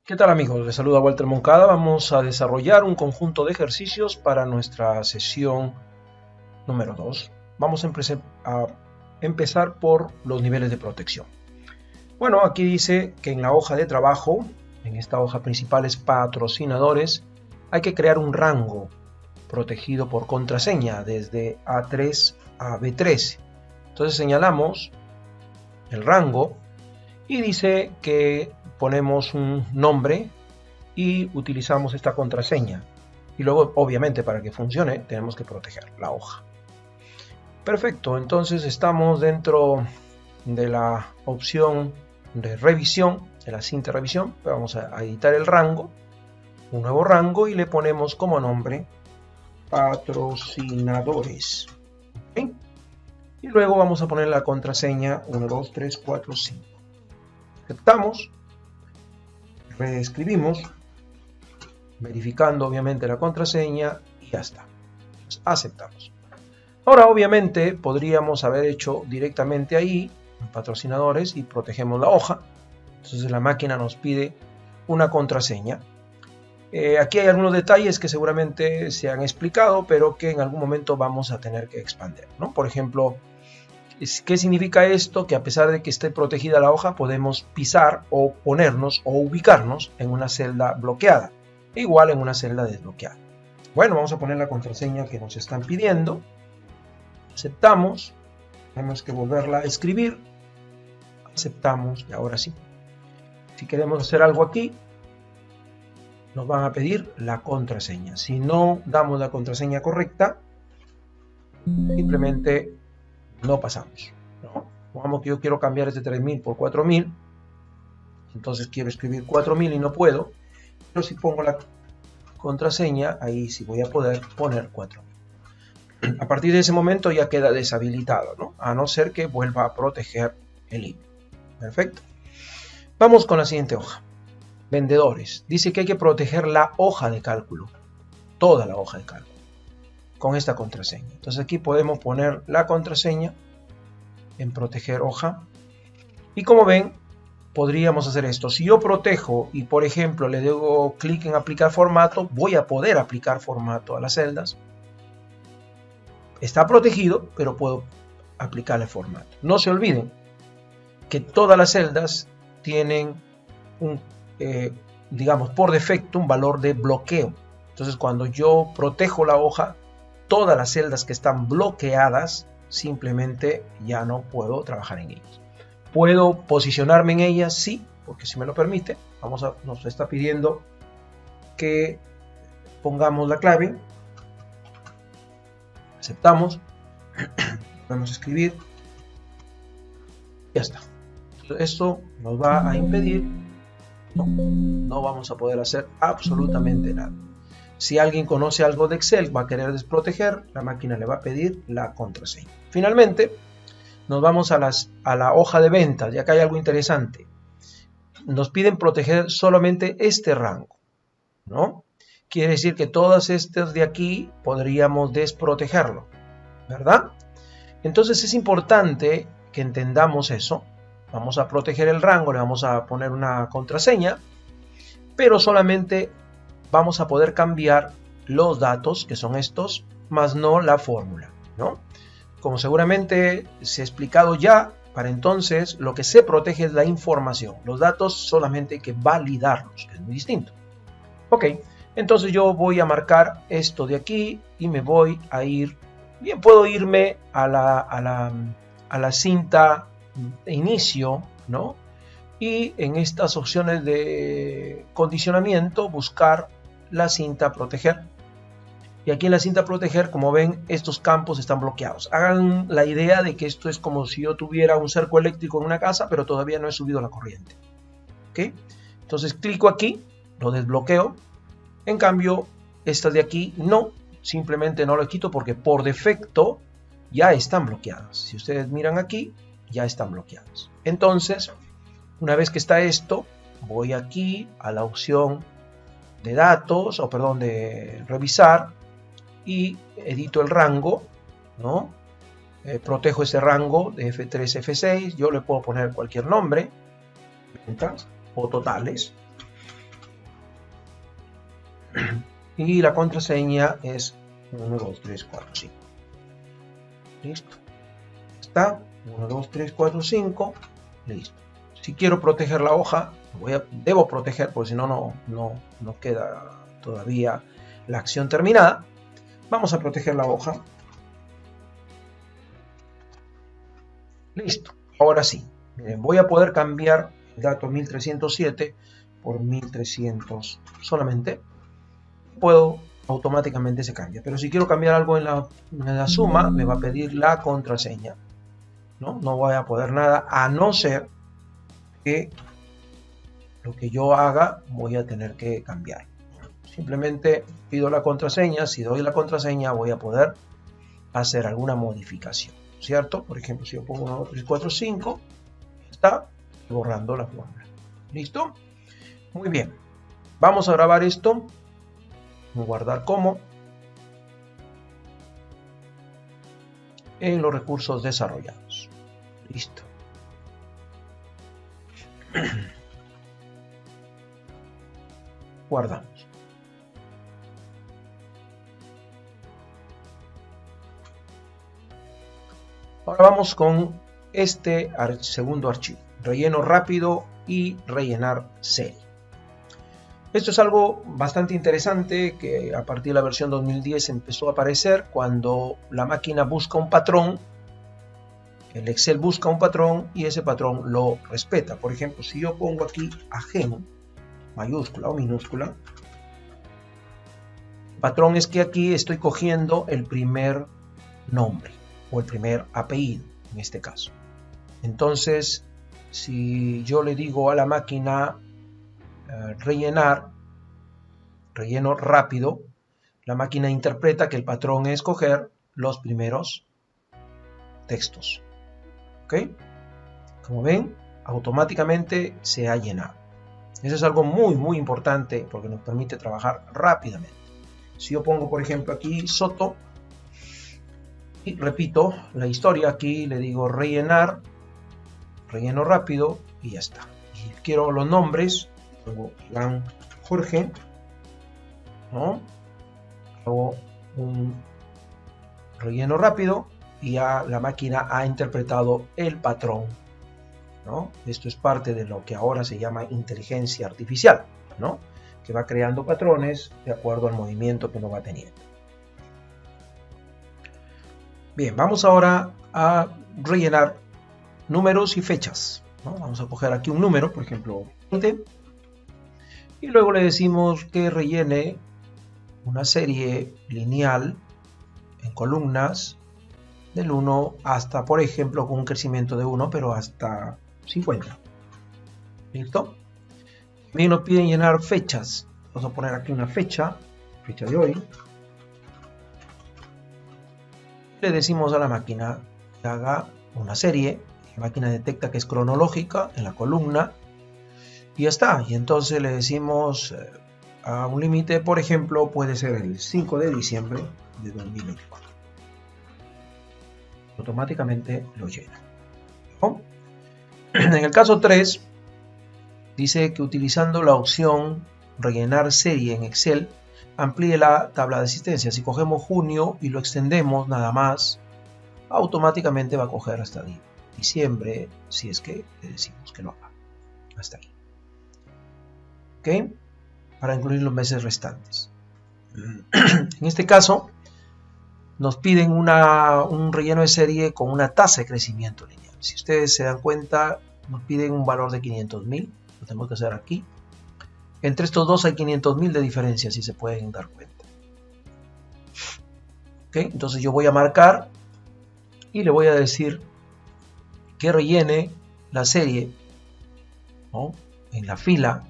¿Qué tal amigos? Les saluda Walter Moncada. Vamos a desarrollar un conjunto de ejercicios para nuestra sesión número 2. Vamos a empezar por los niveles de protección. Bueno, aquí dice que en la hoja de trabajo, en esta hoja principal es patrocinadores, hay que crear un rango protegido por contraseña desde A3 a B3. Entonces señalamos el rango y dice que ponemos un nombre y utilizamos esta contraseña. Y luego, obviamente, para que funcione, tenemos que proteger la hoja. Perfecto, entonces estamos dentro de la opción de revisión, de la cinta de revisión. Vamos a editar el rango, un nuevo rango, y le ponemos como nombre patrocinadores. ¿Okay? Y luego vamos a poner la contraseña 1, 2, 3, 4, 5. Aceptamos. Reescribimos, verificando obviamente la contraseña y ya está. Aceptamos. Ahora obviamente podríamos haber hecho directamente ahí patrocinadores y protegemos la hoja. Entonces la máquina nos pide una contraseña. Aquí hay algunos detalles que seguramente se han explicado, pero que en algún momento vamos a tener que expandir, ¿no? Por ejemplo, ¿qué significa esto? Que a pesar de que esté protegida la hoja, podemos pisar o ponernos o ubicarnos en una celda bloqueada, igual en una celda desbloqueada. Bueno, vamos a poner la contraseña que nos están pidiendo. Aceptamos. Tenemos que volverla a escribir. Aceptamos y ahora sí. Si queremos hacer algo aquí, nos van a pedir la contraseña. Si no damos la contraseña correcta, simplemente no pasamos, ¿no? Pongamos que yo quiero cambiar este 3000 por 4000, entonces quiero escribir 4000 y no puedo, pero si pongo la contraseña, ahí sí voy a poder poner 4000. A partir de ese momento ya queda deshabilitado, ¿no? A no ser que vuelva a proteger el email. Perfecto. Vamos con la siguiente hoja. Vendedores. Dice que hay que proteger la hoja de cálculo, toda la hoja de cálculo, con esta contraseña. Entonces aquí podemos poner la contraseña en proteger hoja. Y como ven, podríamos hacer esto. Si yo protejo y por ejemplo le doy clic en aplicar formato, voy a poder aplicar formato a las celdas. Está protegido, pero puedo aplicarle formato. No se olviden que todas las celdas tienen digamos por defecto un valor de bloqueo. Entonces cuando yo protejo la hoja, todas las celdas que están bloqueadas simplemente ya no puedo trabajar en ellas. ¿Puedo posicionarme en ellas? Sí, porque si me lo permite. Nos está pidiendo que pongamos la clave. Aceptamos. Podemos escribir. Ya está. Esto nos va a impedir. No vamos a poder hacer absolutamente nada. Si alguien conoce algo de Excel, va a querer desproteger, la máquina le va a pedir la contraseña. Finalmente, nos vamos a la hoja de ventas. Y acá hay algo interesante. Nos piden proteger solamente este rango, ¿no? Quiere decir que todas estas de aquí podríamos desprotegerlo, ¿verdad? Entonces es importante que entendamos eso. Vamos a proteger el rango, le vamos a poner una contraseña, pero solamente vamos a poder cambiar los datos, que son estos, más no la fórmula, ¿no? Como seguramente se ha explicado ya, para entonces lo que se protege es la información. Los datos solamente hay que validarlos, que es muy distinto. Ok, entonces yo voy a marcar esto de aquí y me voy a ir. Bien, puedo irme a la cinta de inicio, ¿no? Y en estas opciones de condicionamiento buscar la cinta proteger. Y aquí en la cinta proteger, como ven, estos campos están bloqueados. Hagan la idea de que esto es como si yo tuviera un cerco eléctrico en una casa, pero todavía no he subido la corriente. ¿Ok? Entonces clico aquí, lo desbloqueo. En cambio, estas de aquí no, simplemente no lo quito porque por defecto ya están bloqueadas. Si ustedes miran aquí, ya están bloqueadas. Entonces, una vez que está esto, voy aquí a la opción de datos, o perdón, de revisar, y edito el rango, ¿no? Protejo ese rango de F3, F6, yo le puedo poner cualquier nombre, ventas o totales. Y la contraseña es 1, 2, 3, 4, 5. Listo. Está 1, 2, 3, 4, 5. Listo. Si quiero proteger la hoja, debo proteger, porque si no, no queda todavía la acción terminada. Vamos a proteger la hoja. Listo. Ahora sí. Miren, voy a poder cambiar el dato 1307 por 1300 solamente. Puedo, automáticamente se cambia. Pero si quiero cambiar algo en la suma, me va a pedir la contraseña. No voy a poder nada, a no ser que lo que yo haga voy a tener que cambiar. Simplemente pido la contraseña. Si doy la contraseña, voy a poder hacer alguna modificación, ¿cierto? Por ejemplo, si yo pongo 1, 2, 3, 4, 5, está borrando la fórmula. ¿Listo? Muy bien. Vamos a grabar esto. Guardar como en los recursos desarrollados. Listo. Guardamos. Ahora vamos con este segundo archivo, relleno rápido y rellenar serie. Esto es algo bastante interesante que a partir de la versión 2010 empezó a aparecer cuando la máquina busca un patrón, el Excel busca un patrón y ese patrón lo respeta. Por ejemplo, si yo pongo aquí Agen, mayúscula o minúscula, el patrón es que aquí estoy cogiendo el primer nombre o el primer apellido en este caso. Entonces, si yo le digo a la máquina relleno rápido, la máquina interpreta que el patrón es coger los primeros textos. ¿Ok? Como ven, automáticamente se ha llenado. Eso es algo muy importante porque nos permite trabajar rápidamente. Si yo pongo, por ejemplo, aquí Soto y repito la historia, aquí le digo rellenar, relleno rápido y ya está. Y quiero los nombres, luego Iván Jorge, ¿no? Hago un relleno rápido y ya la máquina ha interpretado el patrón, ¿no? Esto es parte de lo que ahora se llama inteligencia artificial, ¿no? Que va creando patrones de acuerdo al movimiento que uno va teniendo. Bien, vamos ahora a rellenar números y fechas, ¿no? Vamos a coger aquí un número, por ejemplo 20, y luego le decimos que rellene una serie lineal en columnas del 1 hasta, por ejemplo, con un crecimiento de 1, pero hasta 50. ¿Listo? También nos piden llenar fechas. Vamos a poner aquí una fecha de hoy. Le decimos a la máquina que haga una serie. La máquina detecta que es cronológica en la columna y ya está. Y entonces le decimos a un límite, por ejemplo, puede ser el 5 de diciembre de 2024. Automáticamente lo llena, ¿no? En el caso 3 dice que utilizando la opción rellenar serie en Excel amplíe la tabla de asistencia. Si cogemos junio y lo extendemos nada más, automáticamente va a coger hasta diciembre, si es que le decimos que lo haga hasta ahí. ¿Ok? Para incluir los meses restantes. En este caso nos piden un relleno de serie con una tasa de crecimiento lineal. Si ustedes se dan cuenta, nos piden un valor de 500.000. Lo tenemos que hacer aquí. Entre estos dos hay 500.000 de diferencia, si se pueden dar cuenta. ¿Ok? Entonces yo voy a marcar y le voy a decir que rellene la serie, ¿no?, en la fila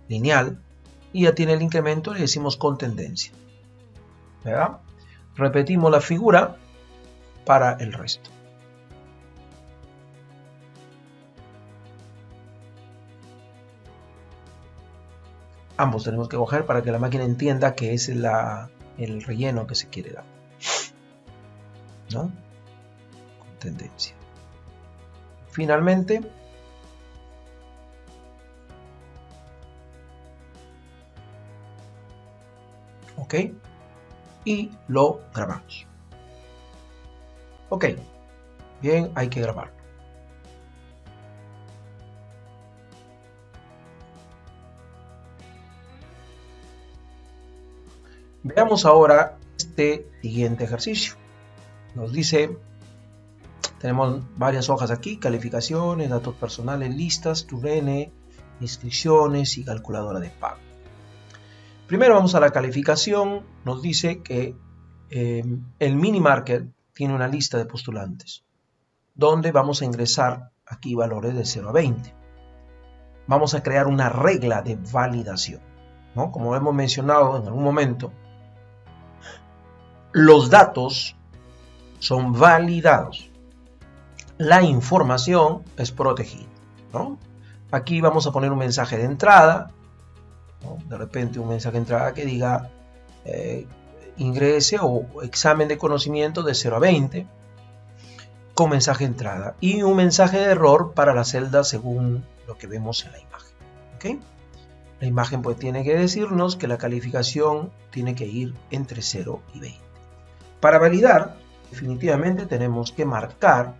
lineal, y ya tiene el incremento. Le decimos con tendencia. ¿Verdad? Repetimos la figura para el resto. Ambos tenemos que coger para que la máquina entienda que es el relleno que se quiere dar, ¿no? Con tendencia. Finalmente, ¿Ok? Y lo grabamos. Ok. Bien, hay que grabarlo. Veamos ahora este siguiente ejercicio. Nos dice, tenemos varias hojas aquí, calificaciones, datos personales, listas, TURN, inscripciones y calculadora de pago. Primero vamos a la calificación. Nos dice que el mini market tiene una lista de postulantes donde vamos a ingresar aquí valores de 0 a 20. Vamos a crear una regla de validación, ¿no? Como hemos mencionado en algún momento, los datos son validados, la información es protegida, ¿no? Aquí vamos a poner un mensaje de entrada, ¿no? De repente un mensaje de entrada que diga ingrese o examen de conocimiento de 0 a 20 con mensaje de entrada y un mensaje de error para la celda según lo que vemos en la imagen. ¿Okay? La imagen pues tiene que decirnos que la calificación tiene que ir entre 0 y 20. Para validar, definitivamente tenemos que marcar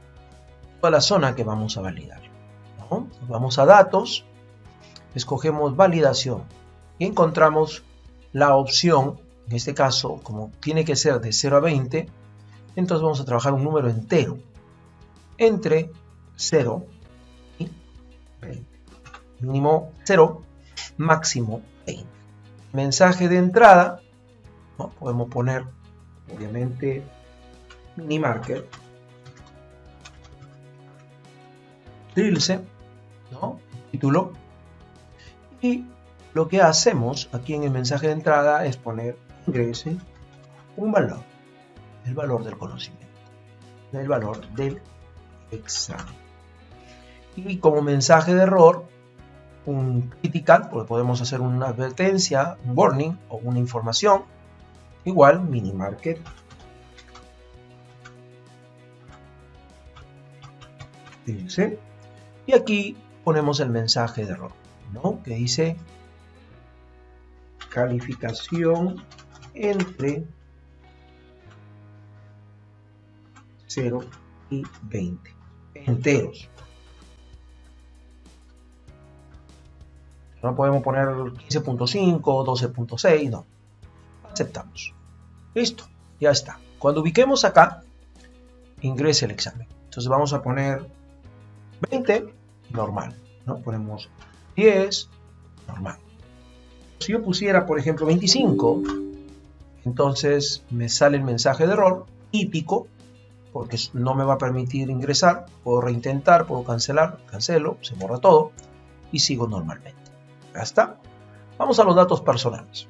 toda la zona que vamos a validar, ¿no? Nos vamos a datos, escogemos validación y encontramos la opción, en este caso, como tiene que ser de 0 a 20, entonces vamos a trabajar un número entero entre 0 y 20. Mínimo 0, máximo 20. Mensaje de entrada, ¿no? Podemos poner, obviamente, mini marker, trilce, ¿no? Título. Y lo que hacemos aquí en el mensaje de entrada es poner ingrese un valor, el valor del conocimiento, el valor del examen. Y como mensaje de error, un critical, porque podemos hacer una advertencia, un warning o una información, igual mini market dice, y aquí ponemos el mensaje de error, ¿no? Que dice calificación entre 0 y 20 enteros. No podemos poner 15.5, 12.6, no. Aceptamos. Listo, ya está. Cuando ubiquemos acá, ingrese el examen. Entonces vamos a poner 20, normal, ¿no? Ponemos 10, normal. Si yo pusiera, por ejemplo, 25, entonces me sale el mensaje de error, típico, porque no me va a permitir ingresar. Puedo reintentar, puedo cancelar, cancelo, se borra todo y sigo normalmente. Ya está. Vamos a los datos personales.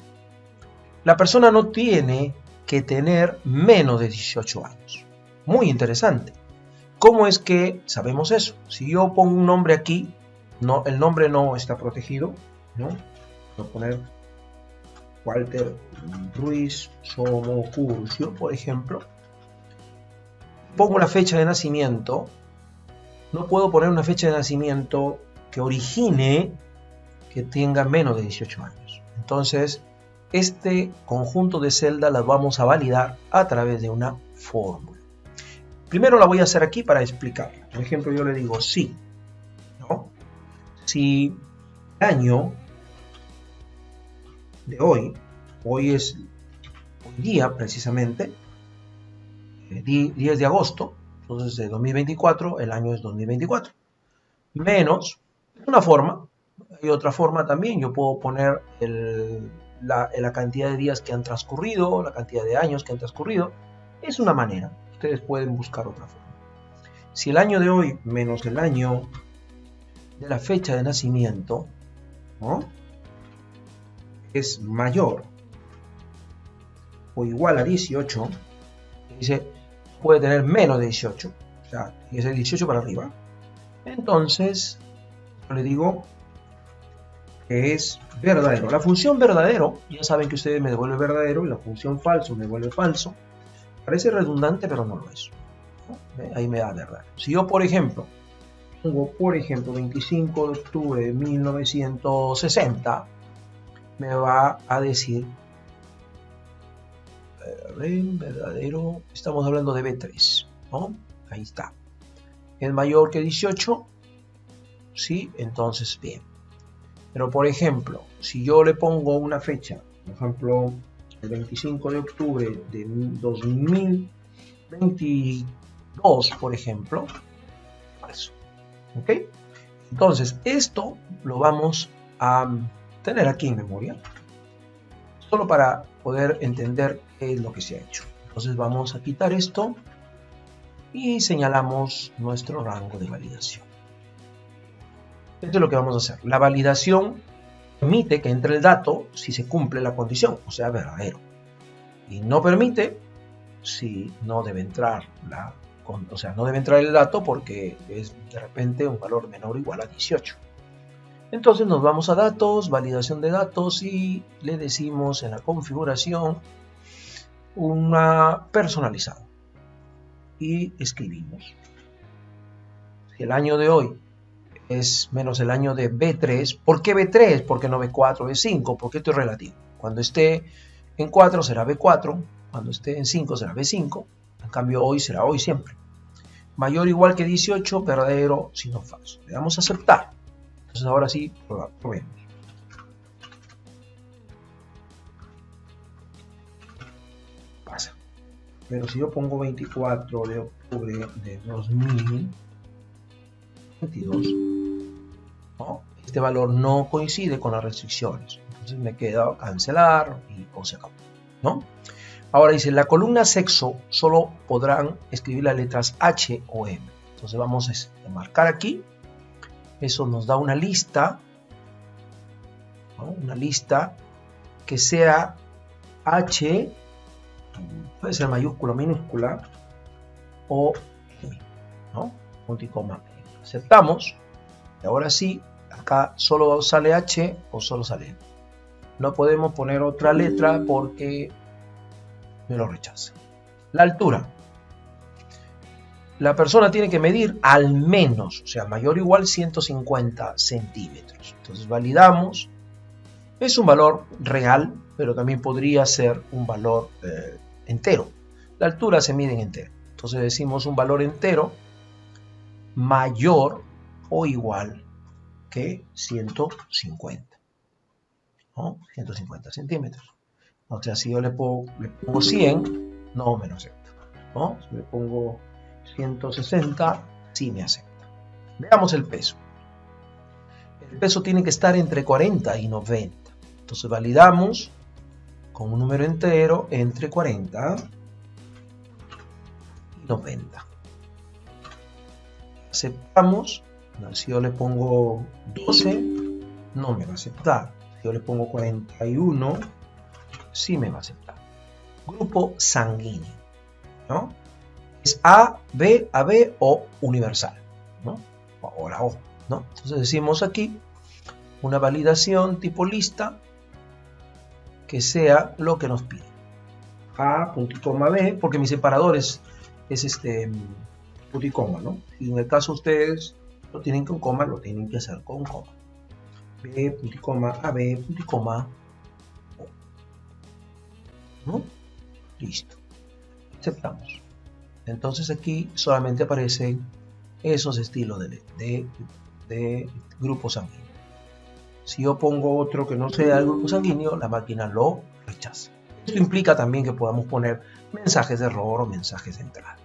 La persona no tiene que tener menos de 18 años. Muy interesante. ¿Cómo es que sabemos eso? Si yo pongo un nombre aquí, no, el nombre no está protegido, ¿no? Voy a poner Walter Ruiz Somocurcio, por ejemplo. Pongo la fecha de nacimiento. No puedo poner una fecha de nacimiento que origine que tenga menos de 18 años. Entonces, este conjunto de celdas las vamos a validar a través de una fórmula. Primero la voy a hacer aquí para explicarla. Por ejemplo, yo le digo sí, ¿no? Si el año de hoy es hoy día precisamente, 10 de agosto, entonces de 2024, el año es 2024. Menos, una forma, hay otra forma también, yo puedo poner la cantidad de días que han transcurrido, la cantidad de años que han transcurrido, es una manera. Ustedes pueden buscar otra forma. Si el año de hoy menos el año de la fecha de nacimiento, ¿no?, es mayor o igual a 18, dice, puede tener menos de 18, o sea, tiene que ser 18 para arriba. Entonces, yo le digo que es verdadero. La función verdadero, ya saben que ustedes me devuelve verdadero y la función falso me devuelve falso. Parece redundante, pero no lo es, ¿no? Ahí me da verdad. Si yo, por ejemplo, pongo, 25 de octubre de 1960, me va a decir verdadero, estamos hablando de B3, ¿no? Ahí está. ¿Es mayor que 18? Sí, entonces bien. Pero por ejemplo, si yo le pongo una fecha, por ejemplo, el 25 de octubre de 2022, por ejemplo, falso. ¿Ok? Entonces, esto lo vamos a tener aquí en memoria, solo para poder entender qué es lo que se ha hecho. Entonces vamos a quitar esto y señalamos nuestro rango de validación. Esto es lo que vamos a hacer. La validación permite que entre el dato si se cumple la condición, o sea, verdadero. Y no permite si no debe entrar no debe entrar el dato porque es de repente un valor menor o igual a 18. Entonces nos vamos a datos, validación de datos y le decimos en la configuración una personalizada. Y escribimos. Si el año de hoy es menos el año de B3, ¿por qué B3? ¿Por qué no B4, B5? Porque esto es relativo. Cuando esté en 4 será B4, cuando esté en 5 será B5, en cambio hoy será hoy siempre. Mayor o igual que 18, verdadero, sino falso. Le damos a aceptar. Entonces ahora sí, probemos. Pasa. Pero si yo pongo 24 de octubre de 2022, ¿no? Este valor no coincide con las restricciones. Entonces me queda cancelar y se acabó, ¿no? Ahora dice, la columna sexo solo podrán escribir las letras H o M. Entonces vamos a marcar aquí. Eso nos da una lista, ¿no? Una lista que sea H, puede ser mayúscula, minúscula, o M, ¿no? Punto y coma. Aceptamos. Y ahora sí, acá solo sale H o solo sale M. No podemos poner otra letra porque me lo rechaza. La altura. La persona tiene que medir al menos, o sea, mayor o igual 150 centímetros. Entonces validamos. Es un valor real, pero también podría ser un valor entero. La altura se mide en entero. Entonces decimos un valor entero mayor o igual que 150. ¿No? 150 centímetros. O sea, si yo le pongo 100, no me lo acepta, ¿no? Si le pongo 160, sí me acepta. Veamos el peso. El peso tiene que estar entre 40 y 90. Entonces validamos con un número entero entre 40 y 90. Aceptamos. Si yo le pongo 12, no me va a aceptar. Si yo le pongo 41, sí me va a aceptar. Grupo sanguíneo, ¿no? Es A, B, AB o universal, ¿no? O la O, ¿no? Entonces decimos aquí una validación tipo lista que sea lo que nos pide. A, punto y coma B, porque mi separador es punto y coma, ¿no? Y en el caso ustedes lo tienen con coma, lo tienen que hacer con coma. B, punto y coma, AB, punto y coma, O. ¿No? Listo. Aceptamos. Entonces aquí solamente aparecen esos estilos de grupo sanguíneo. Si yo pongo otro que no sea el grupo sanguíneo, la máquina lo rechaza. Esto implica también que podamos poner mensajes de error o mensajes de entrada.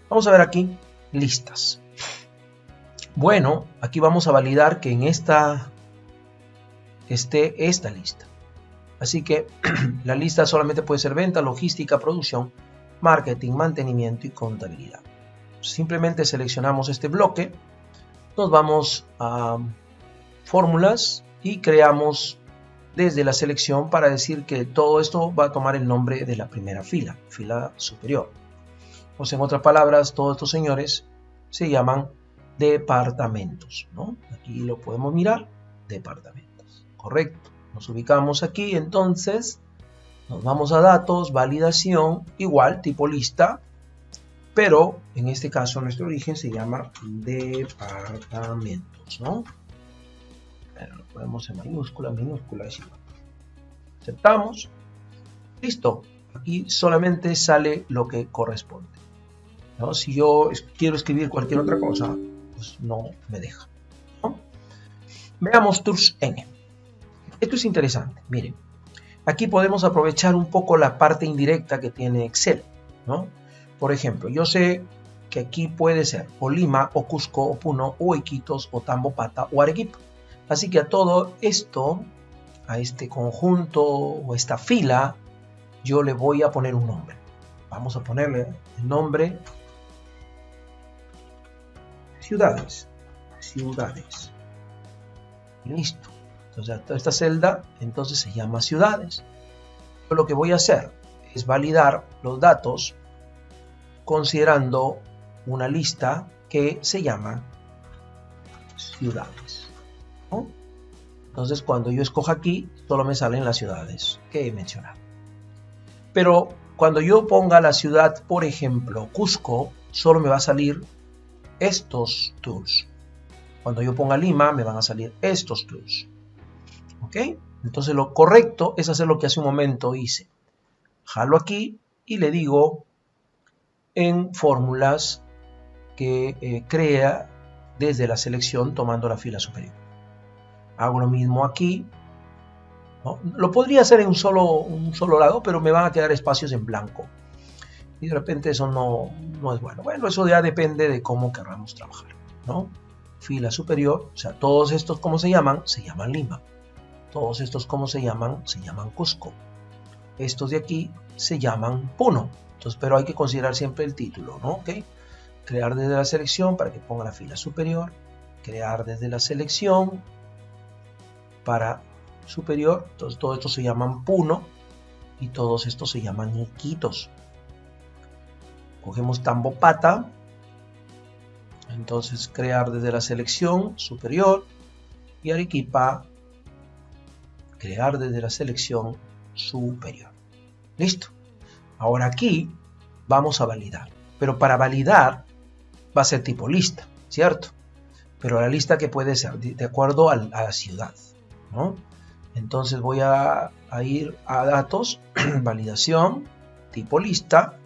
Vamos a ver aquí listas. Bueno, aquí vamos a validar que en esta esté esta lista. Así que la lista solamente puede ser venta, logística, producción, marketing, mantenimiento y contabilidad. Simplemente seleccionamos este bloque, nos vamos a fórmulas y creamos desde la selección para decir que todo esto va a tomar el nombre de la primera fila, fila superior. O sea, en otras palabras, todos estos señores se llaman departamentos, ¿no? Aquí lo podemos mirar, departamentos, correcto. Nos ubicamos aquí, entonces nos vamos a datos, validación, igual, tipo lista, pero en este caso nuestro origen se llama departamentos, ¿no? Bueno, lo ponemos en mayúscula, minúscula, es igual. Aceptamos, listo, Aquí solamente sale lo que corresponde, ¿no? Si yo quiero escribir cualquier otra cosa, pues no me deja, ¿no? Veamos tools N. Esto es interesante, miren. Aquí podemos aprovechar un poco la parte indirecta que tiene Excel, ¿no? Por ejemplo, yo sé que aquí puede ser o Lima, o Cusco, o Puno, o Iquitos, o Tambopata, o Arequipa. Así que a todo esto, a este conjunto o esta fila, yo le voy a poner un nombre. Vamos a ponerle el nombre ciudades. Ciudades. Listo. Entonces, toda esta celda entonces se llama ciudades. Yo lo que voy a hacer es validar los datos considerando una lista que se llama ciudades, ¿no? Entonces, cuando yo escojo aquí, solo me salen las ciudades que he mencionado. Pero cuando yo ponga la ciudad, por ejemplo, Cusco, solo me va a salir estos tools. Cuando yo ponga Lima, me van a salir estos tools. ¿Ok? Entonces lo correcto es hacer lo que hace un momento hice. Jalo aquí y le digo en fórmulas que crea desde la selección tomando la fila superior. Hago lo mismo aquí, ¿no? Lo podría hacer en un solo lado, pero me van a quedar espacios en blanco. Y de repente eso no es bueno. Bueno, eso ya depende de cómo queramos trabajar, ¿no? Fila superior, o sea, todos estos, ¿cómo se llaman? Se llaman Lima. Todos estos, ¿cómo se llaman? Se llaman Cusco. Estos de aquí se llaman Puno. Entonces, pero hay que considerar siempre el título, ¿no? ¿Ok? Crear desde la selección para que ponga la fila superior. Crear desde la selección para superior. Entonces, todos estos se llaman Puno y todos estos se llaman Iquitos. Cogemos Tambopata. Entonces, crear desde la selección superior y Arequipa. Crear desde la selección superior. Listo. Ahora aquí vamos a validar. Pero para validar va a ser tipo lista, ¿cierto? Pero la lista que puede ser de acuerdo a la ciudad, ¿no? Entonces voy a ir a datos, validación, tipo lista.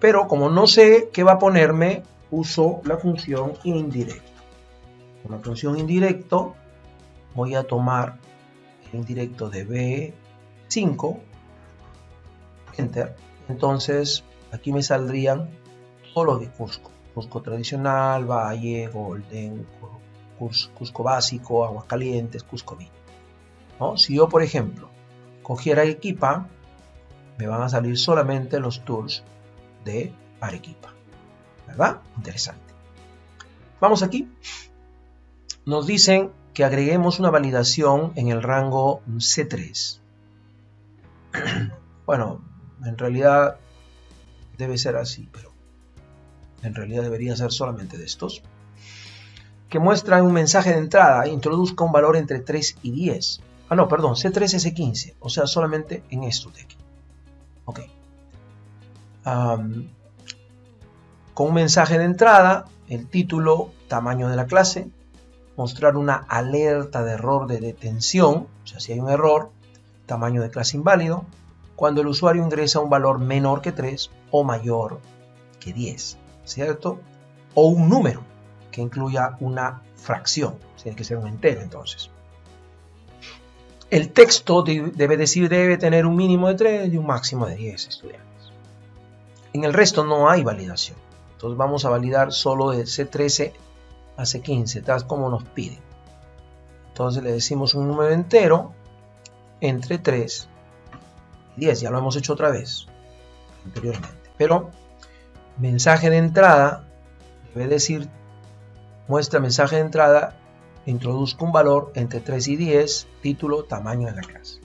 Pero como no sé qué va a ponerme, uso la función indirecto. Con la función indirecto voy a tomar el indirecto de B5, enter. Entonces aquí me saldrían todos los de Cusco. Cusco tradicional, Valle, Golden, Cusco básico, Aguascalientes, Cusco Villa, ¿no? Si yo, por ejemplo, cogiera Arequipa, me van a salir solamente los tools de Arequipa, ¿verdad? Interesante. Vamos aquí. Nos dicen que agreguemos una validación en el rango C3. Bueno, en realidad debe ser así, pero en realidad debería ser solamente de estos. Que muestran un mensaje de entrada, introduzca un valor entre 3 y 10. Ah, no, perdón, C3 y C15, o sea, solamente en estos de aquí. Ok. Con un mensaje de entrada, el título, tamaño de la clase, mostrar una alerta de error de detención, o sea, si hay un error, tamaño de clase inválido, cuando el usuario ingresa un valor menor que 3 o mayor que 10, ¿cierto? O un número que incluya una fracción, tiene que ser un entero entonces. El texto debe tener un mínimo de 3 y un máximo de 10 estudiantes. En el resto no hay validación, entonces vamos a validar solo de C13 a C15, tal como nos piden. Entonces le decimos un número entero entre 3 y 10, ya lo hemos hecho otra vez anteriormente, pero mensaje de entrada debe decir, muestra mensaje de entrada, introduzca un valor entre 3 y 10, título, tamaño de la clase.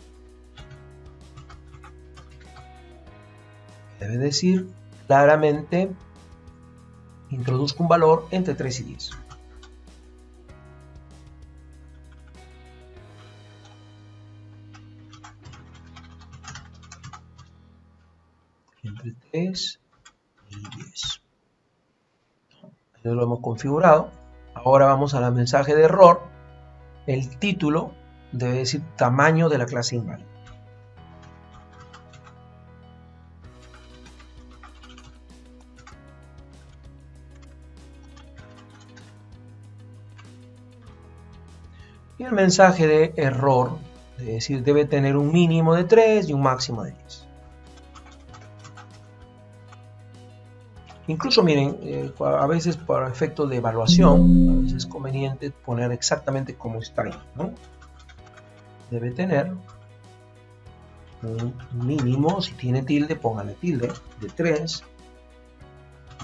Debe decir claramente, introduzca un valor entre 3 y 10. Entre 3 y 10. Ya lo hemos configurado. Ahora vamos al mensaje de error. El título debe decir tamaño de la clase inválida. el mensaje de error, es decir, debe tener un mínimo de 3 y un máximo de 10. Incluso miren, a veces para efectos de evaluación, a veces es conveniente poner exactamente como está ahí, ¿no? Debe tener un mínimo, si tiene tilde, póngale tilde, de 3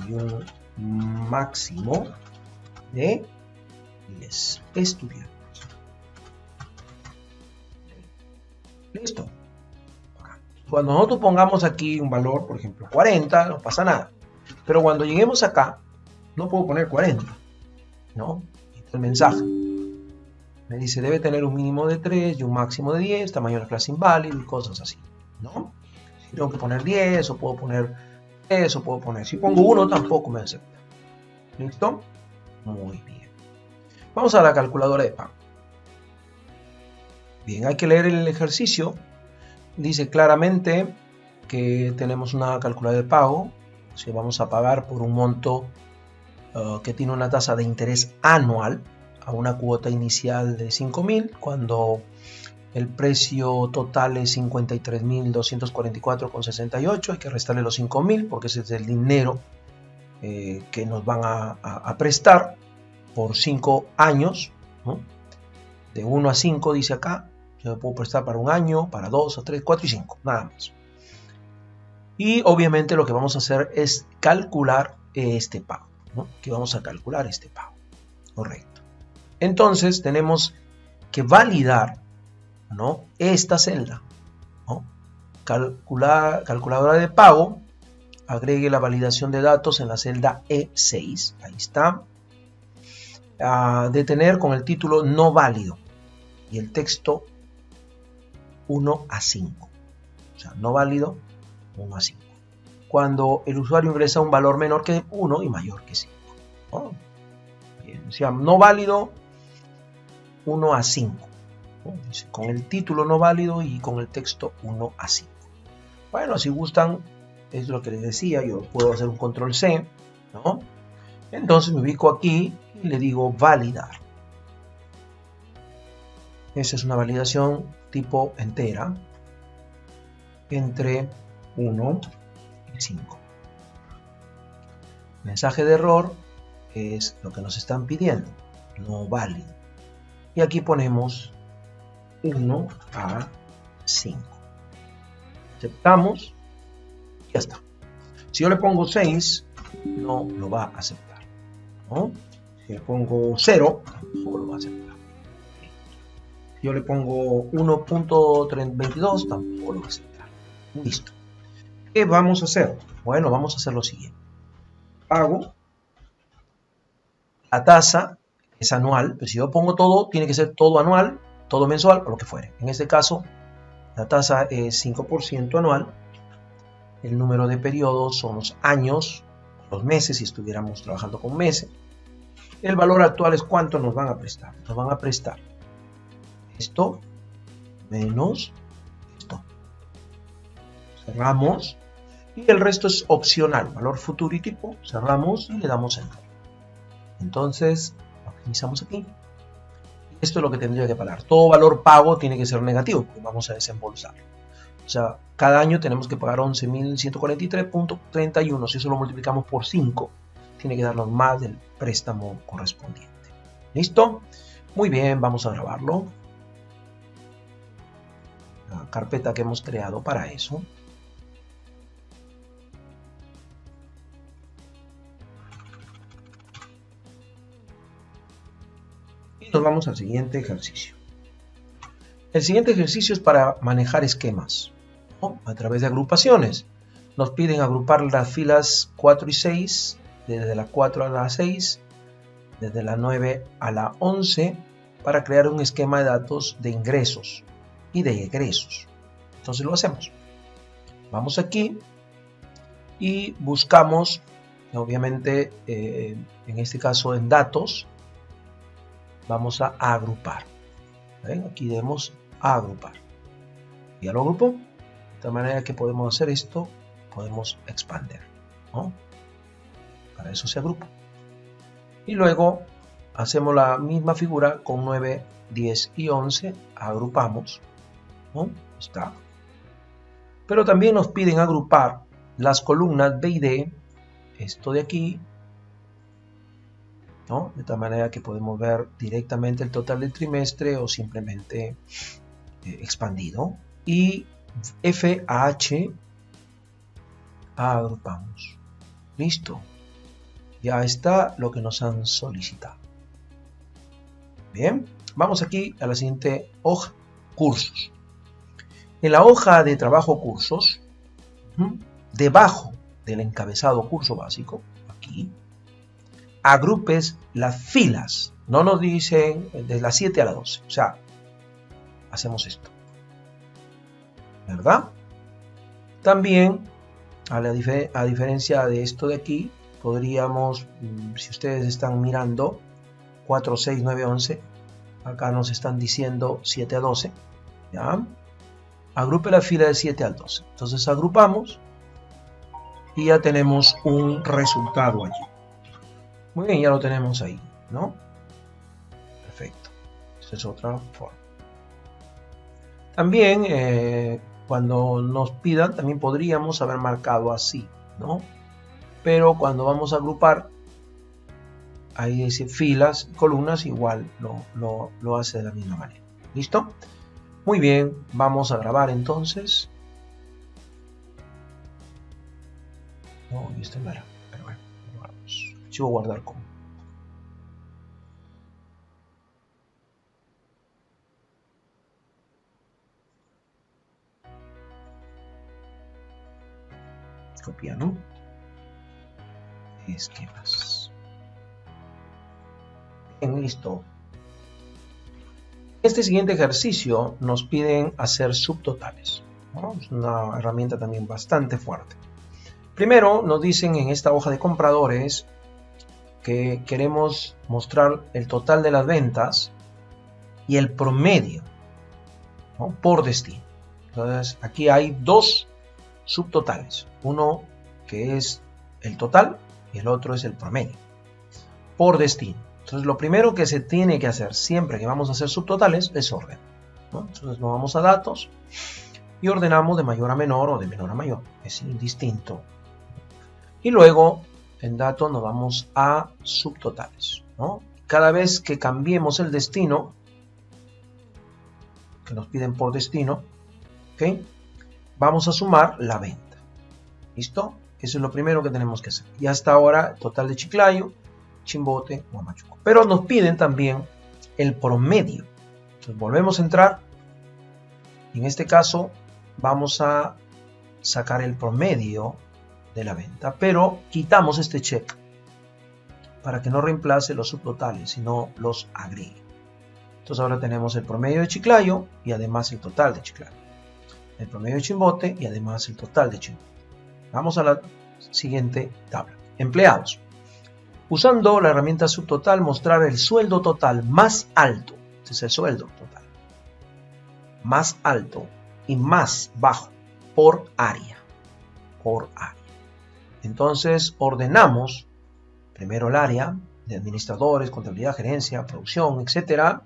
y un máximo de 10 estudiantes. Listo. Cuando nosotros pongamos aquí un valor, por ejemplo 40, no pasa nada. Pero cuando lleguemos acá, no puedo poner 40, ¿no? El mensaje me dice debe tener un mínimo de 3 y un máximo de 10, tamaño de la clase inválido y cosas así, ¿no? Si tengo que poner 10 o puedo poner 3 o puedo poner, si pongo 1 tampoco me acepta. ¿Listo? Muy bien. Vamos a la calculadora de pago. Bien, hay que leer el ejercicio. Dice claramente que tenemos una calculadora de pago. Si vamos a pagar por un monto que tiene una tasa de interés anual a una cuota inicial de 5.000, cuando el precio total es 53.244,68, hay que restarle los 5.000 porque ese es el dinero que nos van a prestar por 5 años, ¿no? De 1 a 5 dice acá, yo me puedo prestar para un año, para 2 o 3, 4 y 5, nada más. Y obviamente lo que vamos a hacer es calcular este pago, ¿no? Que vamos a calcular este pago, correcto. Entonces tenemos que validar, ¿no? Esta celda, ¿no? Calculadora de pago, agregue la validación de datos en la celda E6, ahí está. Detener con el título no válido y el texto 1 a 5, o sea, no válido 1 a 5. Cuando el usuario ingresa un valor menor que 1 y mayor que 5. ¿No? Bien, o sea, no válido 1 a 5. ¿No? Dice, con el título no válido y con el texto 1 a 5. Bueno, si gustan, es lo que les decía, yo puedo hacer un control C, ¿no? Entonces me ubico aquí y le digo validar. Esa es una validación tipo entera entre 1 y 5. Mensaje de error es lo que nos están pidiendo, no válido. Y aquí ponemos 1 a 5. Aceptamos y ya está. Si yo le pongo 6, no lo va a aceptar, ¿no? Si le pongo 0, tampoco lo va a aceptar. Si yo le pongo 1.22, tampoco lo va a aceptar. Listo. ¿Qué vamos a hacer? Bueno, vamos a hacer lo siguiente. Pago. La tasa es anual, pero si yo pongo todo, tiene que ser todo anual, todo mensual o lo que fuere. En este caso, la tasa es 5% anual. El número de periodos son los años, los meses si estuviéramos trabajando con meses. El valor actual es cuánto nos van a prestar. Nos van a prestar esto menos esto. Cerramos. Y el resto es opcional. Valor futuro y tipo. Cerramos y le damos enter. Entonces, optimizamos aquí. Esto es lo que tendría que pagar. Todo valor pago tiene que ser negativo, porque vamos a desembolsarlo. O sea, cada año tenemos que pagar 11.143.31. Si eso lo multiplicamos por 5, tiene que darnos más del préstamo correspondiente. ¿Listo? Muy bien, vamos a grabarlo. La carpeta que hemos creado para eso. Y nos vamos al siguiente ejercicio. El siguiente ejercicio es para manejar esquemas, ¿no? A través de agrupaciones. Nos piden agrupar las filas 4 y 6, desde la 4 a la 6, desde la 9 a la 11, para crear un esquema de datos de ingresos y de egresos. Entonces lo hacemos. Vamos aquí y buscamos, obviamente, en este caso en datos, vamos a agrupar. ¿Ven? Aquí debemos agrupar. Ya lo agrupo. De tal manera que podemos hacer esto, podemos expander, ¿no? Para eso se agrupa. Y luego hacemos la misma figura con 9 10 y 11, agrupamos, ¿no? Está. Pero también nos piden agrupar las columnas B y D, esto de aquí, ¿no? De tal manera que podemos ver directamente el total del trimestre o simplemente expandido. Y F a H agrupamos. Listo. Ya está lo que nos han solicitado. Bien, vamos aquí a la siguiente hoja, cursos. En la hoja de trabajo cursos, debajo del encabezado curso básico, aquí, agrupes las filas. No nos dicen de las 7 a las 12. O sea, hacemos esto, ¿verdad? También, a diferencia de esto de aquí, podríamos, si ustedes están mirando 4, 6, 9, 11, acá nos están diciendo 7 a 12, ¿ya? Agrupe la fila de 7 al 12. Entonces agrupamos y ya tenemos un resultado allí. Muy bien, ya lo tenemos ahí, ¿no? Perfecto. Esta es otra forma. También, cuando nos pidan, también podríamos haber marcado así, ¿no? Pero cuando vamos a agrupar, ahí dice filas, columnas, igual lo hace de la misma manera. ¿Listo? Muy bien, vamos a grabar entonces. No, este no era, pero bueno, vamos. Archivo guardar como. Copia, ¿no? Esquemas. Bien, listo. Este siguiente ejercicio nos piden hacer subtotales, ¿no? Es una herramienta también bastante fuerte. Primero nos dicen en esta hoja de compradores que queremos mostrar el total de las ventas y el promedio, ¿no? Por destino. Entonces aquí hay dos subtotales, uno que es el total y el otro es el promedio por destino. Entonces lo primero que se tiene que hacer siempre que vamos a hacer subtotales es orden, ¿no? Entonces nos vamos a datos y ordenamos de mayor a menor o de menor a mayor, es indistinto. Y luego en datos nos vamos a subtotales, ¿no? Cada vez que cambiemos el destino, que nos piden por destino, ¿ok? Vamos a sumar la venta. ¿Listo? Eso es lo primero que tenemos que hacer. Y hasta ahora, total de Chiclayo, Chimbote, Huamachuco. Pero nos piden también el promedio. Entonces volvemos a entrar. Y en este caso, vamos a sacar el promedio de la venta. Pero quitamos este check para que no reemplace los subtotales, sino los agregue. Entonces ahora tenemos el promedio de Chiclayo y además el total de Chiclayo. El promedio de Chimbote y además el total de Chimbote. Vamos a la siguiente tabla. Empleados. Usando la herramienta subtotal, mostrar el sueldo total más alto. Este es el sueldo total. Más alto y más bajo por área. Por área. Entonces ordenamos primero el área de administradores, contabilidad, gerencia, producción, etc.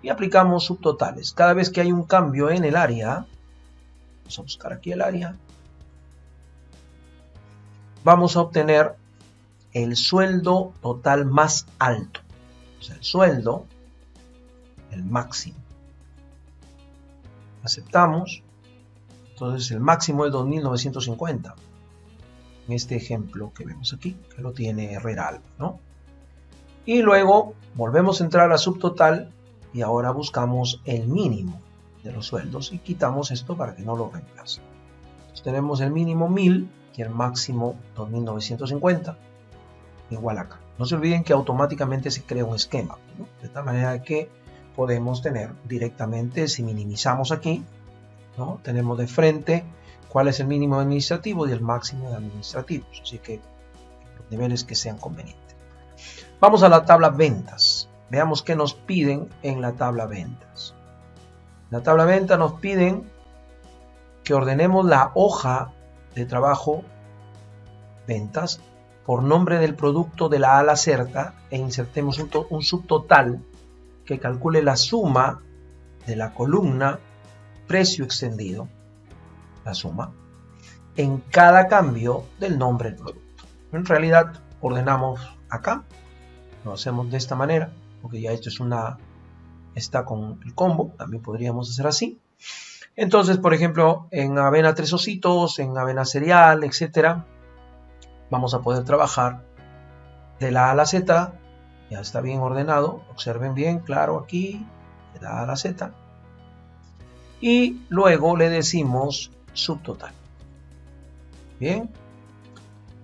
Y aplicamos subtotales. Cada vez que hay un cambio en el área, vamos a buscar aquí el área, vamos a obtener el sueldo total más alto. O sea, el sueldo, el máximo. Aceptamos. Entonces el máximo es 2.950. En este ejemplo que vemos aquí, que lo tiene Herrera Alba, ¿no? Y luego volvemos a entrar a subtotal y ahora buscamos el mínimo de los sueldos y quitamos esto para que no lo reemplace. Entonces tenemos el mínimo 1.000 y el máximo 2.950 igual acá. No se olviden que automáticamente se crea un esquema, ¿no? De tal manera que podemos tener directamente, si minimizamos aquí, ¿no? Tenemos de frente cuál es el mínimo administrativo y el máximo de administrativos, así que los niveles que sean convenientes. Vamos a la tabla ventas. Veamos qué nos piden en la tabla ventas. En la tabla ventas nos piden que ordenemos la hoja de trabajo ventas por nombre del producto de la A a la Z e insertemos un subtotal que calcule la suma de la columna precio extendido, la suma, en cada cambio del nombre del producto. En realidad ordenamos acá, lo hacemos de esta manera, porque ya esto es está con el combo, también podríamos hacer así. Entonces, por ejemplo, en avena 3 ositos, en avena cereal, etcétera, vamos a poder trabajar de la A a la Z. Ya está bien ordenado, observen bien, claro, aquí, de la A a la Z. Y luego le decimos subtotal. Bien,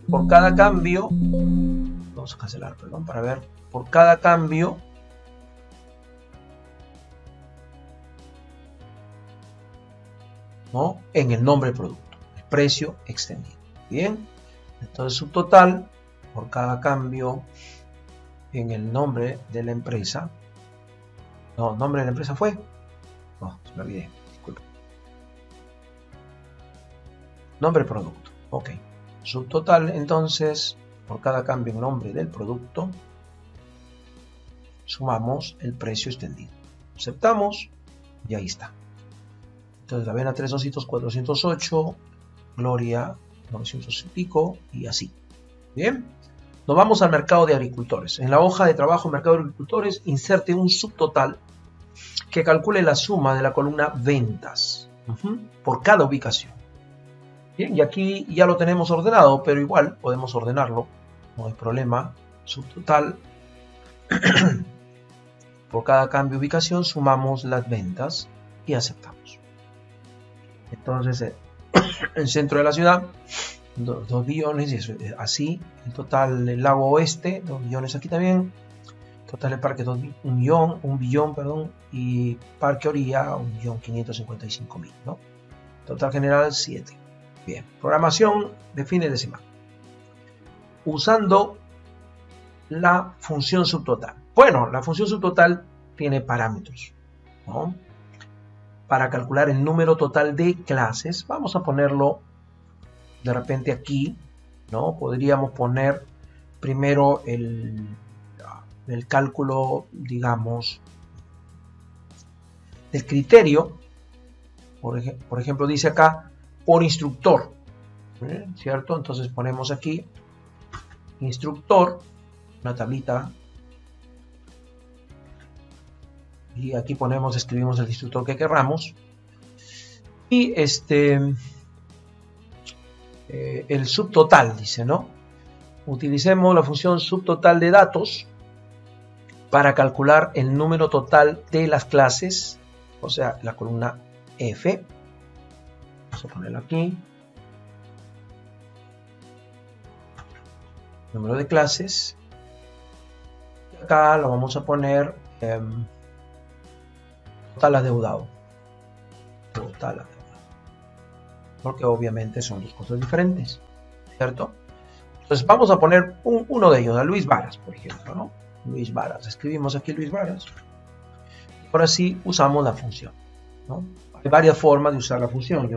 por cada cambio, vamos a cancelar, perdón, para ver, por cada cambio, ¿no? En el nombre del producto, el precio extendido. Bien, entonces subtotal, por cada cambio en el nombre de la empresa. No, ¿el nombre de la empresa fue? No, se me olvidé, disculpe. Nombre del producto, ok. Subtotal, entonces, por cada cambio en nombre del producto, sumamos el precio extendido. Aceptamos y ahí está. Entonces, la avena 3 ositos 408, Gloria 900 y pico, y así. Bien. Nos vamos al mercado de agricultores. En la hoja de trabajo mercado de agricultores, inserte un subtotal que calcule la suma de la columna ventas por cada ubicación. Bien, y aquí ya lo tenemos ordenado, pero igual podemos ordenarlo, no hay problema. Subtotal, por cada cambio de ubicación sumamos las ventas y aceptamos. Entonces, el centro de la ciudad, 2 billones, y eso, así, el total del lago oeste, 2 billones aquí también, total del parque 1 billón, perdón, y parque orilla 1.555.000, ¿no? Total general 7. Bien, programación de fines de semana. Usando la función subtotal. Bueno, la función subtotal tiene parámetros, ¿no? Para calcular el número total de clases, vamos a ponerlo de repente aquí, ¿no? Podríamos poner primero el cálculo, digamos, del criterio. Por ejemplo, dice acá, por instructor, ¿cierto? Entonces ponemos aquí, instructor, una tablita, y aquí escribimos el instructor que querramos, y el subtotal, dice, ¿no? Utilicemos la función subtotal de datos para calcular el número total de las clases, o sea, la columna F. Vamos a ponerlo aquí. Número de clases. Y acá lo vamos a poner total adeudado. Total adeudado. Porque obviamente son dos cosas diferentes, ¿cierto? Entonces vamos a poner uno de ellos, a Luis Varas, por ejemplo, ¿no? Luis Varas, escribimos aquí Luis Varas. Ahora sí usamos la función, ¿no? Hay varias formas de usar la función.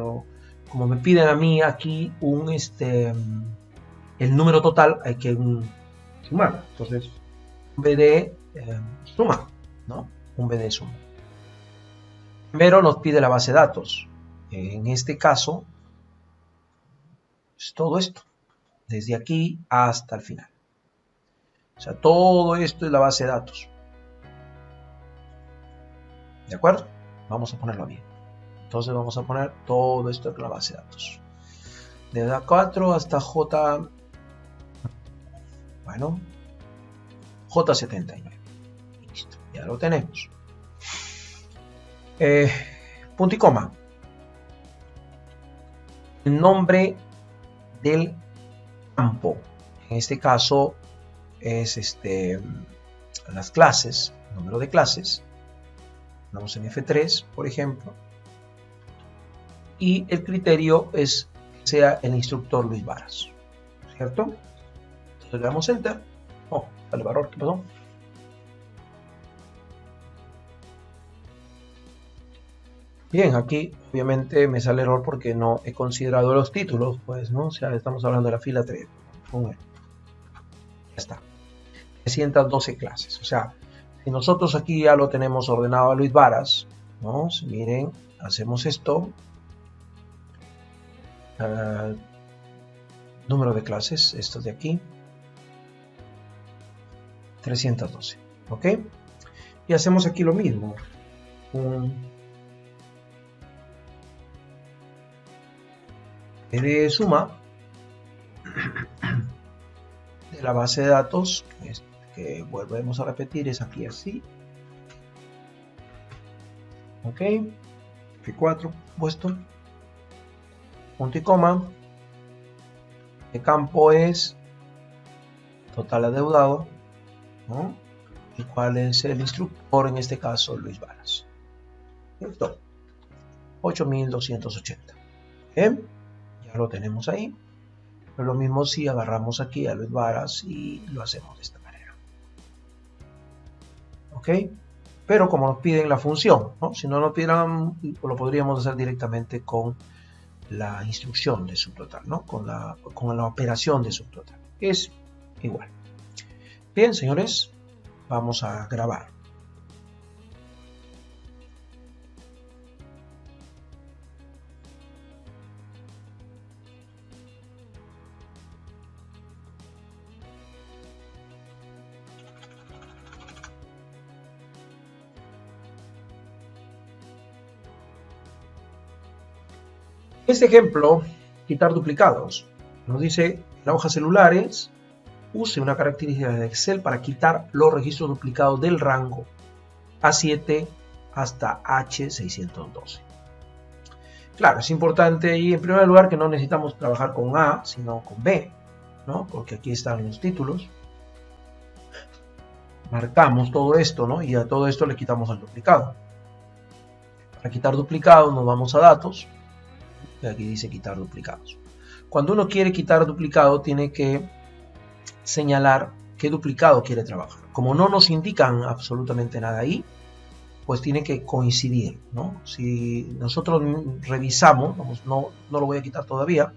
Como me piden a mí aquí el número total, hay que sumar. Entonces, un BD suma, ¿no? Un BD suma. Primero nos pide la base de datos. En este caso, es todo esto, desde aquí hasta el final. O sea, todo esto es la base de datos. ¿De acuerdo? Vamos a ponerlo bien. Entonces vamos a poner todo esto en la base de datos. Desde A4 hasta J... Bueno, J79. Listo, ya lo tenemos. Punto y coma. El nombre del campo, en este caso es las clases, el número de clases. Vamos en F3, por ejemplo, y el criterio es que sea el instructor Luis Varas, ¿cierto? Entonces le damos Enter. Oh, el error, ¿qué pasó? Bien, aquí obviamente me sale error porque no he considerado los títulos, pues, ¿no? O sea, estamos hablando de la fila 3. Ya está. 312 clases. O sea, Y nosotros aquí ya lo tenemos ordenado a Luis Varas, ¿no? Si miren, hacemos esto. Número de clases, esto de aquí. 312, ¿ok? Y hacemos aquí lo mismo. De suma de la base de datos que volvemos a repetir es aquí así, ok, F4 puesto, punto y coma, el campo es total adeudado, ¿no? El cual es el instructor, en este caso Luis Varas. Esto 8280, ¿bien? Ya lo tenemos ahí. Pero lo mismo si agarramos aquí a Luis Varas y lo hacemos de esta manera. ¿Ok? Pero como nos piden la función, ¿no? Si no nos pidieran, lo podríamos hacer directamente con la instrucción de subtotal, ¿no? Con la operación de subtotal. Es igual. Bien, señores, vamos a grabar. Este ejemplo, quitar duplicados, nos dice en la hoja celulares, use una característica de Excel para quitar los registros duplicados del rango A7 hasta H612. Claro, es importante y en primer lugar que no necesitamos trabajar con A, sino con B, ¿no? Porque aquí están los títulos. Marcamos todo esto, ¿no? Y a todo esto le quitamos el duplicado. Para quitar duplicados nos vamos a datos. Y aquí dice quitar duplicados. Cuando uno quiere quitar duplicado tiene que señalar qué duplicado quiere trabajar. Como no nos indican absolutamente nada ahí, pues tiene que coincidir, ¿no? Si nosotros revisamos, no lo voy a quitar todavía,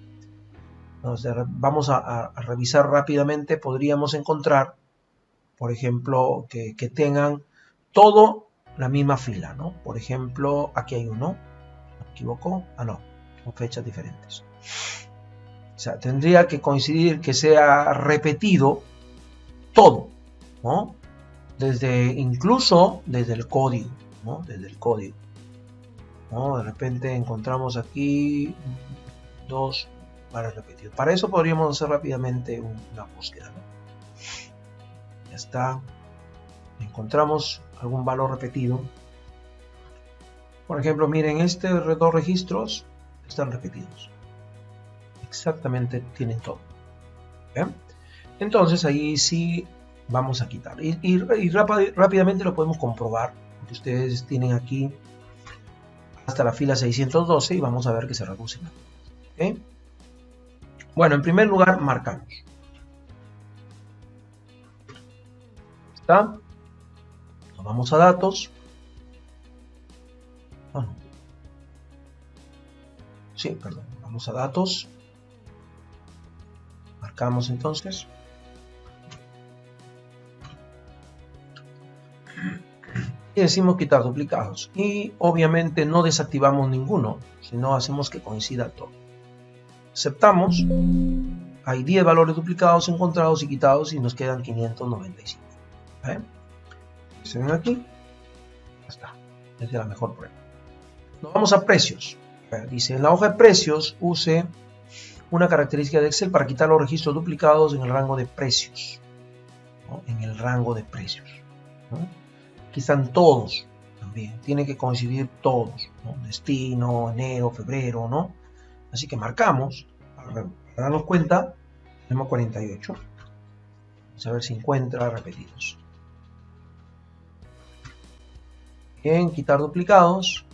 vamos a revisar rápidamente, podríamos encontrar, por ejemplo, que tengan todo la misma fila, ¿no? Por ejemplo, aquí hay uno, ¿me equivoco? Ah, no, son fechas diferentes. O sea, tendría que coincidir que sea repetido todo, ¿no? Incluso desde el código, ¿no? Desde el código, ¿no? De repente encontramos aquí dos valores repetidos. Para eso podríamos hacer rápidamente una búsqueda, ¿no? Ya está. Encontramos algún valor repetido. Por ejemplo, miren, estos dos registros están repetidos. Exactamente tienen todo. ¿Bien? Entonces ahí sí vamos a quitar. Y rápidamente lo podemos comprobar. Porque ustedes tienen aquí hasta la fila 612 y vamos a ver que se reducen. ¿Okay? Bueno, en primer lugar marcamos. ¿Está? Nos vamos a datos. Oh, no. Sí, perdón. Vamos a datos. Marcamos entonces. Y decimos quitar duplicados. Y obviamente no desactivamos ninguno, sino hacemos que coincida todo. Aceptamos. Hay 10 valores duplicados encontrados y quitados y nos quedan 595. ¿Eh? Se ven aquí. Ya está. Es de la mejor prueba. Nos vamos a precios. Dice, en la hoja de precios use una característica de Excel para quitar los registros duplicados en el rango de precios, ¿no? En el rango de precios, ¿no? Aquí están todos también, tienen que coincidir todos, ¿no? Destino, enero, febrero, ¿no? Así que marcamos, para darnos cuenta, tenemos 48. Vamos a ver si encuentra repetidos. Bien, quitar duplicados.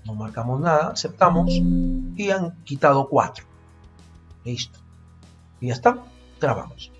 No marcamos nada, aceptamos y han quitado 4. Listo. Y ya está, grabamos.